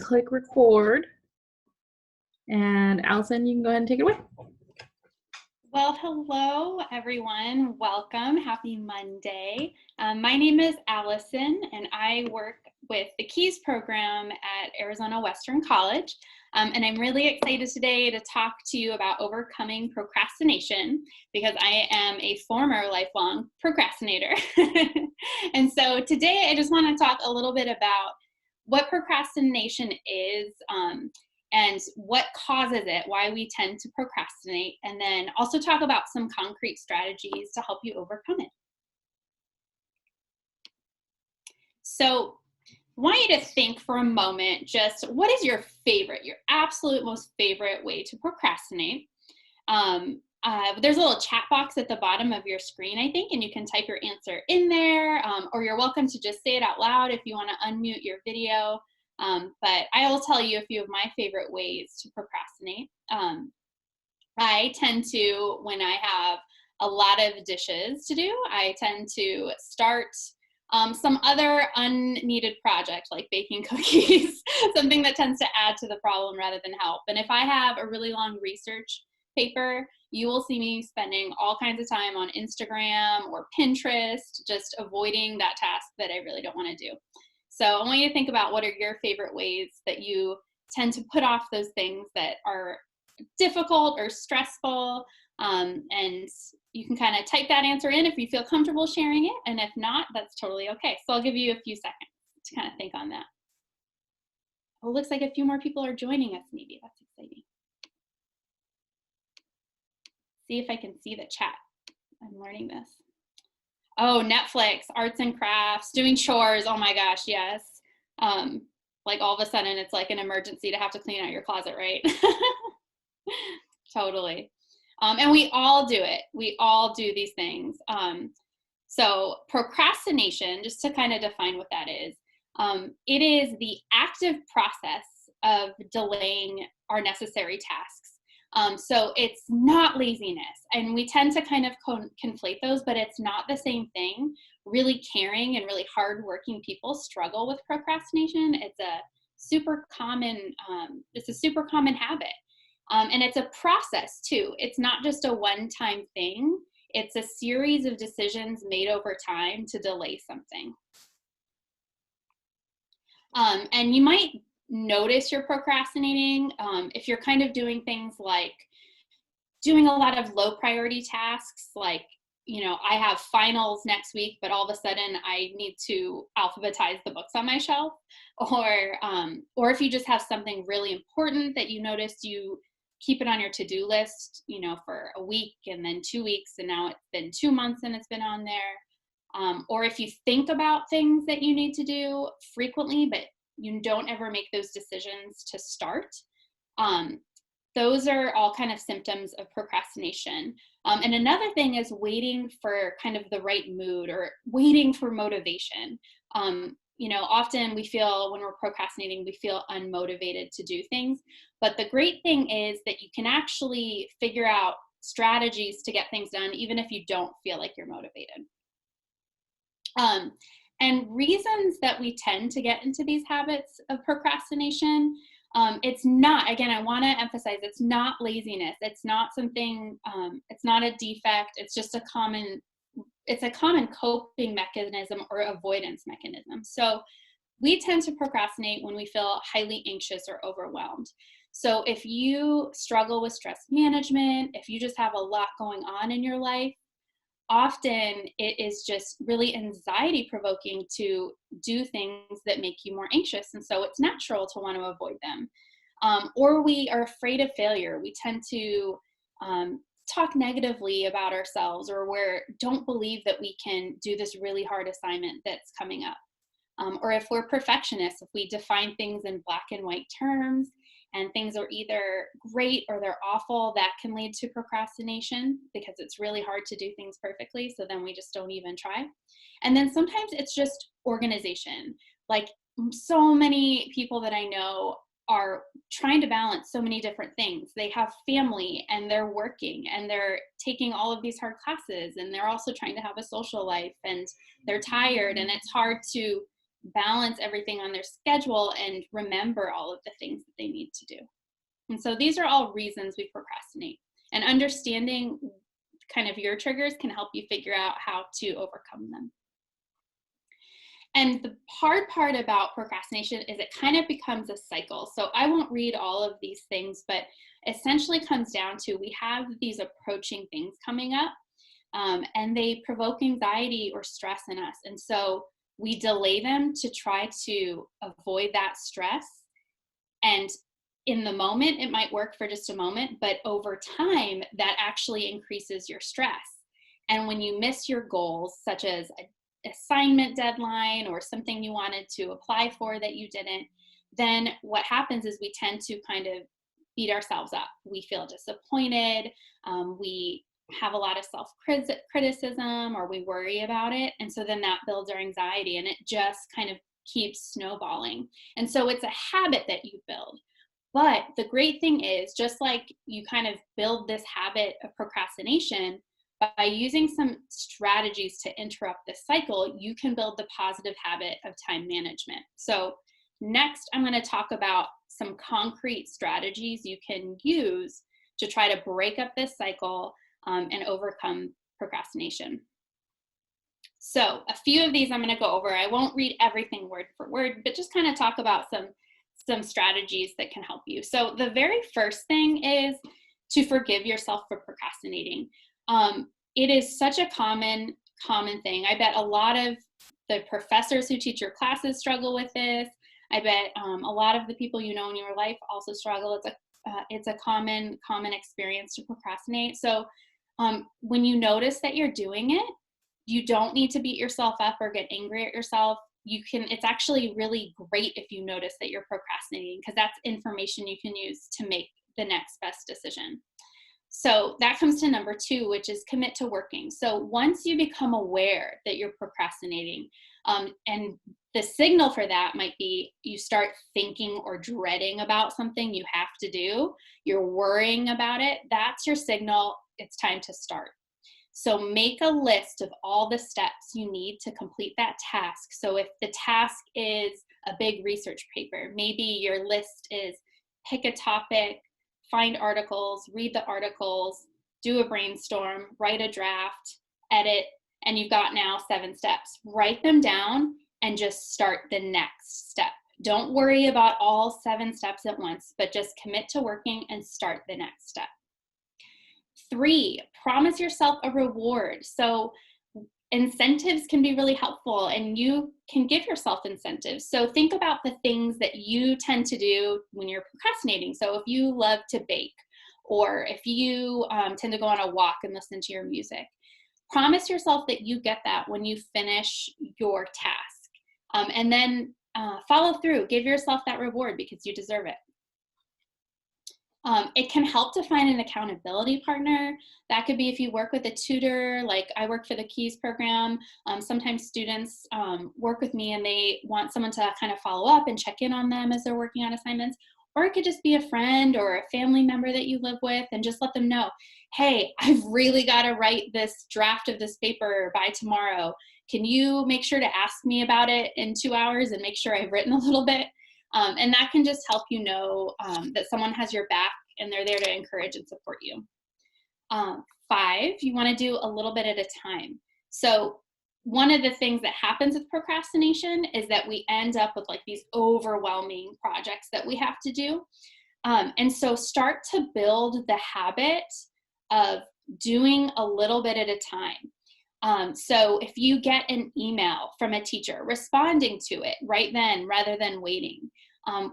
Click record. And Allison, you can go ahead and take it away. Well, hello, everyone. Welcome. Happy Monday. My name is Allison, and I work with the KEYS program at Arizona Western College. And I'm really excited today to talk to you about overcoming procrastination because I am a former lifelong procrastinator. And so today I just want to talk a little bit about what procrastination is, and what causes it, why we tend to procrastinate, and then also talk about some concrete strategies to help you overcome it. So I want you to think for a moment, just what is your absolute most favorite way to procrastinate? There's a little chat box at the bottom of your screen, I think, and you can type your answer in there, or you're welcome to just say it out loud if you want to unmute your video. But I will tell you a few of my favorite ways to procrastinate. I tend to, when I have a lot of dishes to do, I tend to start some other unneeded project like baking cookies, something that tends to add to the problem rather than help. And if I have a really long research paper, you will see me spending all kinds of time on Instagram or Pinterest, just avoiding that task that I really don't want to do. So I want you to think about what are your favorite ways that you tend to put off those things that are difficult or stressful. And you can kind of type that answer in if you feel comfortable sharing it. And if not, that's totally okay. So I'll give you a few seconds to kind of think on that. Oh, it looks like a few more people are joining us maybe. That's exciting. See if I can see the chat. I'm learning this. Oh, Netflix, arts and crafts, doing chores. Oh my gosh, yes. Like all of a sudden it's like an emergency to have to clean out your closet, right? Totally. And we all do it. We all do these things. So procrastination, just to kind of define what that is, it is the active process of delaying our necessary tasks. So it's not laziness, and we tend to kind of conflate those, but it's not the same thing. Really caring and really hardworking people struggle with procrastination. It's a super common habit. And it's a process too. It's not just a one-time thing. It's a series of decisions made over time to delay something. And you might notice you're procrastinating if you're kind of doing things like doing a lot of low priority tasks, like, you know, I have finals next week, but all of a sudden I need to alphabetize the books on my shelf, or if you just have something really important that you noticed you keep it on your to-do list, you know, for a week and then 2 weeks, and now it's been 2 months and it's been on there. Or if you think about things that you need to do frequently, but you don't ever make those decisions to start. Those are all kind of symptoms of procrastination. And another thing is waiting for kind of the right mood or waiting for motivation. You know, often we feel when we're procrastinating, we feel unmotivated to do things. But the great thing is that you can actually figure out strategies to get things done, even if you don't feel like you're motivated. And reasons that we tend to get into these habits of procrastination, it's not, again, I want to emphasize, it's not laziness. It's not something, it's not a defect. It's just a common coping mechanism or avoidance mechanism. So we tend to procrastinate when we feel highly anxious or overwhelmed. So if you struggle with stress management, if you just have a lot going on in your life, often it is just really anxiety provoking to do things that make you more anxious. And so it's natural to want to avoid them. Or we are afraid of failure. We tend to talk negatively about ourselves, or we don't believe that we can do this really hard assignment that's coming up. Or if we're perfectionists, if we define things in black and white terms, and things are either great or they're awful, that can lead to procrastination because it's really hard to do things perfectly. So then we just don't even try. And then sometimes it's just organization. Like so many people that I know are trying to balance so many different things. They have family and they're working and they're taking all of these hard classes, and they're also trying to have a social life, and they're tired, and it's hard to balance everything on their schedule and remember all of the things that they need to do. And so these are all reasons we procrastinate. And understanding kind of your triggers can help you figure out how to overcome them. And the hard part about procrastination is it kind of becomes a cycle. So I won't read all of these things, but essentially comes down to we have these approaching things coming up, and they provoke anxiety or stress in us. And so we delay them to try to avoid that stress. And in the moment, it might work for just a moment, but over time, that actually increases your stress. And when you miss your goals, such as an assignment deadline or something you wanted to apply for that you didn't, then what happens is we tend to kind of beat ourselves up. We feel disappointed. We have a lot of self-criticism, or we worry about it. And so then that builds our anxiety, and it just kind of keeps snowballing. And so it's a habit that you build. But the great thing is, just like you kind of build this habit of procrastination, by using some strategies to interrupt the cycle, you can build the positive habit of time management. So next, I'm going to talk about some concrete strategies you can use to try to break up this cycle and overcome procrastination. So a few of these I'm going to go over. I won't read everything word for word, but just kind of talk about some strategies that can help you. So the very first thing is to forgive yourself for procrastinating. It is such a common thing. I bet a lot of the professors who teach your classes struggle with this. I bet a lot of the people you know in your life also struggle. It's a common experience to procrastinate. So when you notice that you're doing it, you don't need to beat yourself up or get angry at yourself. It's actually really great if you notice that you're procrastinating, because that's information you can use to make the next best decision. So that comes to number 2, which is commit to working. So once you become aware that you're procrastinating, and the signal for that might be you start thinking or dreading about something you have to do, you're worrying about it, that's your signal, it's time to start. So make a list of all the steps you need to complete that task. So if the task is a big research paper, maybe your list is pick a topic, find articles, read the articles, do a brainstorm, write a draft, edit, and you've got now 7 steps. Write them down and just start the next step. Don't worry about all 7 steps at once, but just commit to working and start the next step. 3, promise yourself a reward. So incentives can be really helpful, and you can give yourself incentives. So think about the things that you tend to do when you're procrastinating. So if you love to bake, or if you tend to go on a walk and listen to your music, promise yourself that you get that when you finish your task. And then follow through. Give yourself that reward because you deserve it. It can help to find an accountability partner. That could be if you work with a tutor, like I work for the Keys program. Sometimes students work with me and they want someone to kind of follow up and check in on them as they're working on assignments. Or it could just be a friend or a family member that you live with, and just let them know, hey, I've really got to write this draft of this paper by tomorrow. Can you make sure to ask me about it in 2 hours and make sure I've written a little bit? And that can just help you know that someone has your back and they're there to encourage and support you. 5, you want to do a little bit at a time. So one of the things that happens with procrastination is that we end up with like these overwhelming projects that we have to do. And so start to build the habit of doing a little bit at a time. So if you get an email from a teacher, responding to it right then rather than waiting.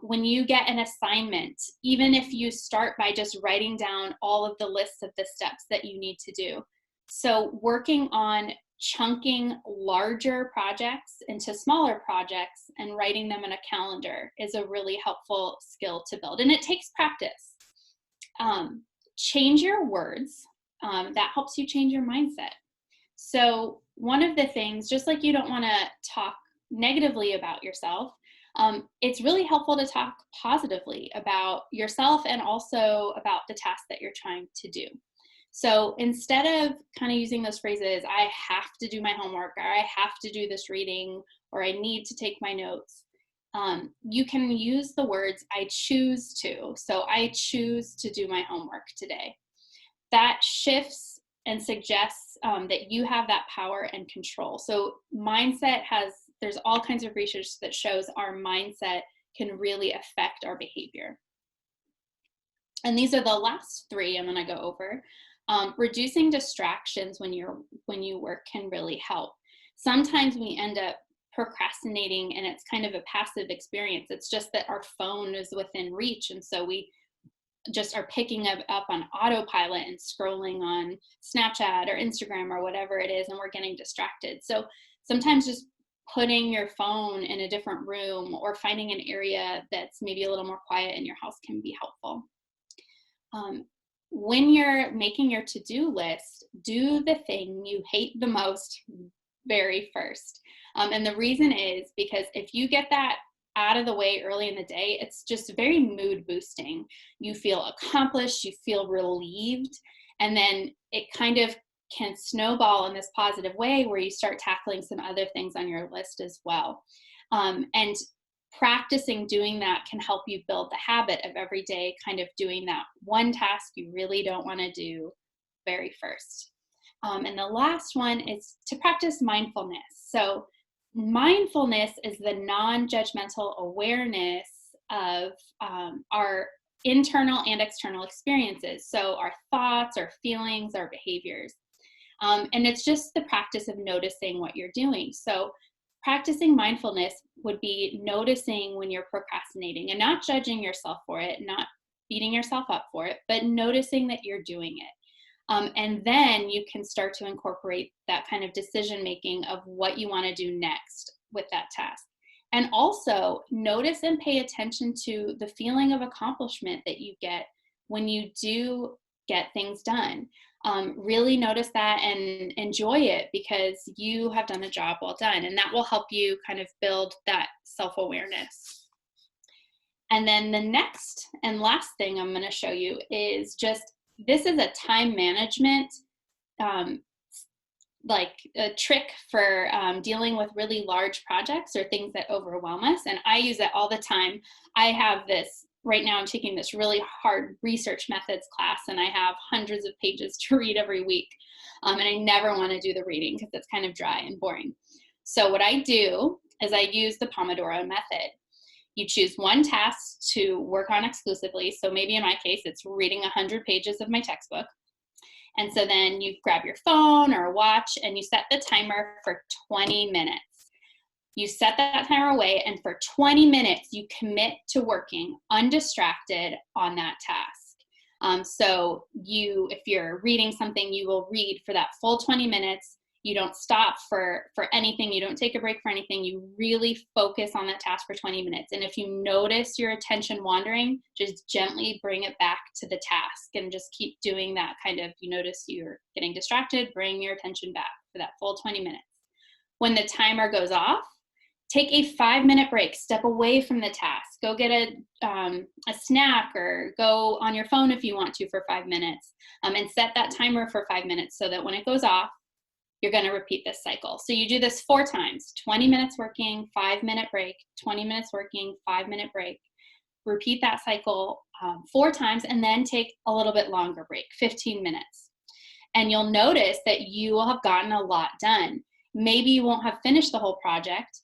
When you get an assignment, even if you start by just writing down all of the lists of the steps that you need to do. So working on chunking larger projects into smaller projects and writing them in a calendar is a really helpful skill to build. And it takes practice. Change your words. That helps you change your mindset. So one of the things, just like you don't want to talk negatively about yourself, it's really helpful to talk positively about yourself and also about the task that you're trying to do. So instead of kind of using those phrases, I have to do my homework, or I have to do this reading, or I need to take my notes, you can use the words I choose to. So I choose to do my homework today. That shifts and suggests that you have that power and control. So there's all kinds of research that shows our mindset can really affect our behavior. And these are the last three I'm going to go over. Reducing distractions when you work can really help. Sometimes we end up procrastinating and it's kind of a passive experience. It's just that our phone is within reach, and so we just are picking up on autopilot and scrolling on Snapchat or Instagram or whatever it is, and we're getting distracted. So sometimes just putting your phone in a different room or finding an area that's maybe a little more quiet in your house can be helpful. When you're making your to-do list, do the thing you hate the most very first. And the reason is because if you get that out of the way early in the day, it's just very mood boosting. You feel accomplished, you feel relieved, and then it kind of can snowball in this positive way where you start tackling some other things on your list as well. And practicing doing that can help you build the habit of every day kind of doing that one task you really don't want to do very first. And the last one is to practice mindfulness. So mindfulness is the non-judgmental awareness of our internal and external experiences. So our thoughts, our feelings, our behaviors. And it's just the practice of noticing what you're doing. So practicing mindfulness would be noticing when you're procrastinating and not judging yourself for it, not beating yourself up for it, but noticing that you're doing it. And then you can start to incorporate that kind of decision making of what you want to do next with that task. And also notice and pay attention to the feeling of accomplishment that you get when you do get things done. Really notice that and enjoy it because you have done a job well done. And that will help you kind of build that self-awareness. And then the next and last thing I'm going to show you is this is a time management, like a trick for dealing with really large projects or things that overwhelm us. And I use it all the time. I have this, right now I'm taking this really hard research methods class, and I have hundreds of pages to read every week. And I never want to do the reading because it's kind of dry and boring. So what I do is I use the Pomodoro method. You choose one task to work on exclusively. So maybe in my case, it's reading 100 pages of my textbook. And so then you grab your phone or a watch and you set the timer for 20 minutes. You set that timer away, and for 20 minutes, you commit to working undistracted on that task. So if you're reading something, you will read for that full 20 minutes. You don't stop for anything. You don't take a break for anything. You really focus on that task for 20 minutes. And if you notice your attention wandering, just gently bring it back to the task and just keep doing that kind of, you notice you're getting distracted, bring your attention back for that full 20 minutes. When the timer goes off, take a 5-minute break, step away from the task, go get a snack or go on your phone if you want to for 5 minutes, and set that timer for 5 minutes so that when it goes off, you're going to repeat this cycle. So you do this 4 times, 20 minutes working, 5-minute break, 20 minutes working, 5-minute break. Repeat that cycle 4 times and then take a little bit longer break, 15 minutes. And you'll notice that you will have gotten a lot done. Maybe you won't have finished the whole project,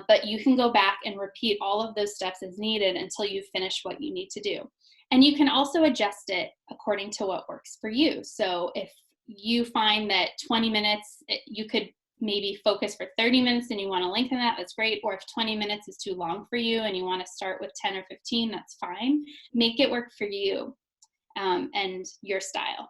but you can go back and repeat all of those steps as needed until you finish what you need to do. And you can also adjust it according to what works for you. So if you find that 20 minutes, you could maybe focus for 30 minutes and you want to lengthen that, that's great. Or if 20 minutes is too long for you and you want to start with 10 or 15, that's fine. Make it work for you and your style.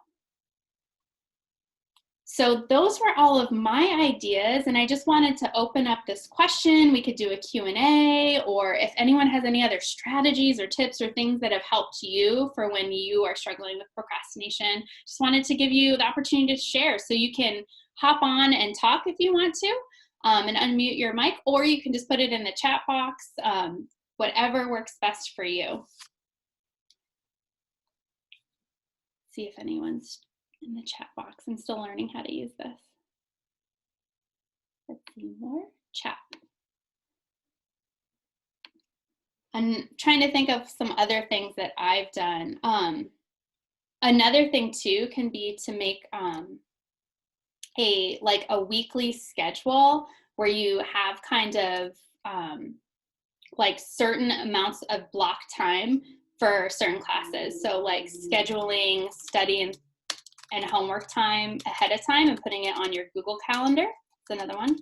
So those were all of my ideas, and I just wanted to open up this question. We could do a Q&A, or if anyone has any other strategies or tips or things that have helped you for when you are struggling with procrastination, just wanted to give you the opportunity to share. So you can hop on and talk if you want to, and unmute your mic, or you can just put it in the chat box, whatever works best for you. See if anyone's in the chat box. I'm still learning how to use this. Let's see more chat. I'm trying to think of some other things that I've done. Another thing too can be to make a weekly schedule where you have kind of like certain amounts of block time for certain classes. So like scheduling study and homework time ahead of time and putting it on your Google Calendar. That's another one.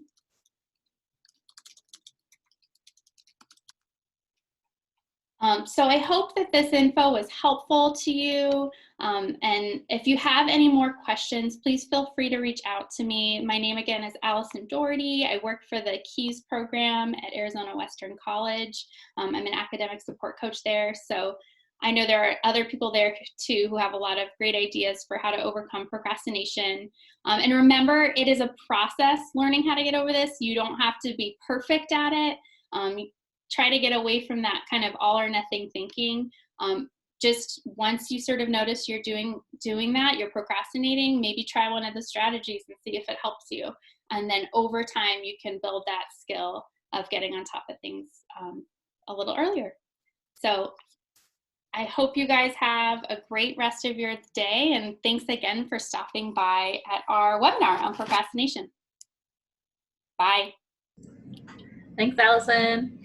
So I hope that this info was helpful to you. And if you have any more questions, please feel free to reach out to me. My name again is Alison Doherty. I work for the KEYS program at Arizona Western College. I'm an academic support coach there. So I know there are other people there too who have a lot of great ideas for how to overcome procrastination. And remember, it is a process learning how to get over this. You don't have to be perfect at it. Try to get away from that kind of all or nothing thinking. Just once you sort of notice you're doing that, you're procrastinating, maybe try one of the strategies and see if it helps you. And then over time, you can build that skill of getting on top of things a little earlier. So I hope you guys have a great rest of your day. And thanks again for stopping by at our webinar on procrastination. Bye. Thanks, Allison.